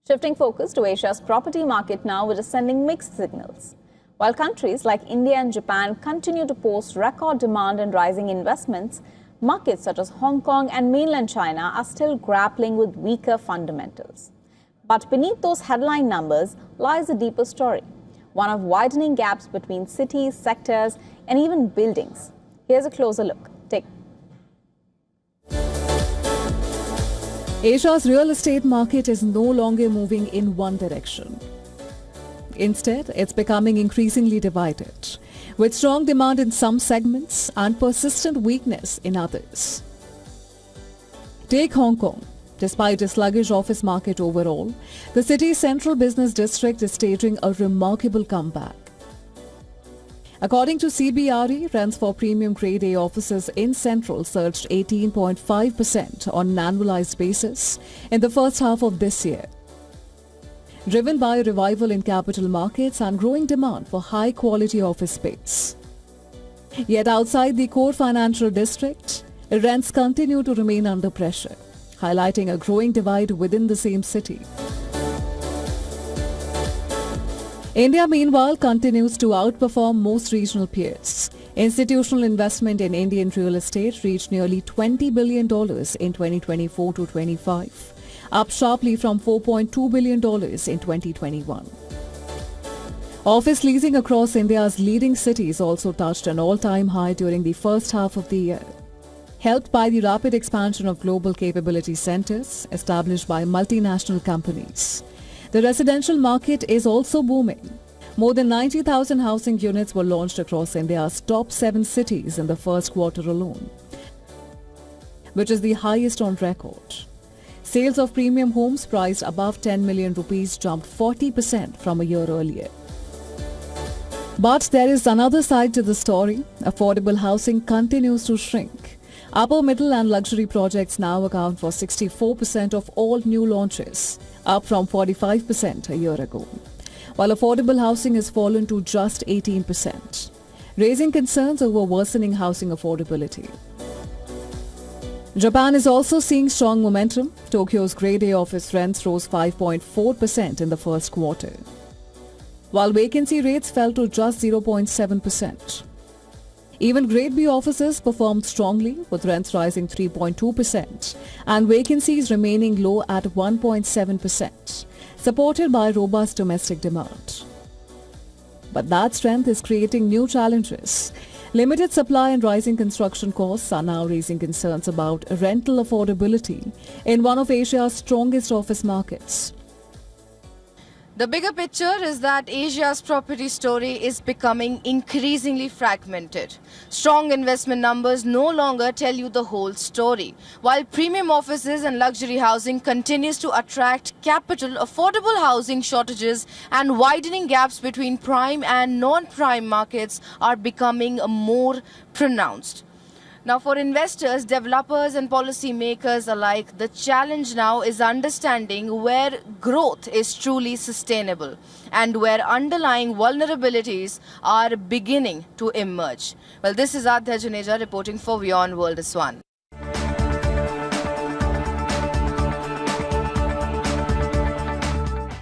Shifting focus to Asia's property market now, which is sending mixed signals. While countries like India and Japan continue to post record demand and rising investments, markets such as Hong Kong and mainland China are still grappling with weaker fundamentals. But beneath those headline numbers lies a deeper story, one of widening gaps between cities, sectors, and even buildings. Here's a closer look. Asia's real estate market is no longer moving in one direction. Instead, it's becoming increasingly divided, with strong demand in some segments and persistent weakness in others. Take Hong Kong. Despite a sluggish office market overall, the city's central business district is staging a remarkable comeback. According to CBRE, rents for premium Grade A offices in Central surged 18.5% on an annualized basis in the first half of this year, driven by a revival in capital markets and growing demand for high-quality office space. Yet outside the core financial district, rents continue to remain under pressure, highlighting a growing divide within the same city. India, meanwhile, continues to outperform most regional peers. Institutional investment in Indian real estate reached nearly $20 billion in 2024-25, up sharply from $4.2 billion in 2021. Office leasing across India's leading cities also touched an all-time high during the first half of the year, helped by the rapid expansion of global capability centers established by multinational companies. The residential market is also booming. More than 90,000 housing units were launched across India's top 7 cities in the first quarter alone, which is the highest on record. Sales of premium homes priced above 10 million rupees jumped 40% from a year earlier. But there is another side to the story. Affordable housing continues to shrink. Upper middle and luxury projects now account for 64% of all new launches, up from 45% a year ago, while affordable housing has fallen to just 18%, raising concerns over worsening housing affordability. Japan is also seeing strong momentum. Tokyo's Grade A office rents rose 5.4% in the first quarter, while vacancy rates fell to just 0.7%. Even Grade B offices performed strongly, with rents rising 3.2% and vacancies remaining low at 1.7%, supported by robust domestic demand. But that strength is creating new challenges. Limited supply and rising construction costs are now raising concerns about rental affordability in one of Asia's strongest office markets. The bigger picture is that Asia's property story is becoming increasingly fragmented. Strong investment numbers no longer tell you the whole story. While premium offices and luxury housing continues to attract capital, affordable housing shortages and widening gaps between prime and non-prime markets are becoming more pronounced. Now, for investors, developers and policymakers alike, the challenge now is understanding where growth is truly sustainable and where underlying vulnerabilities are beginning to emerge. Well, this is Adhya Juneja reporting for WION World is One.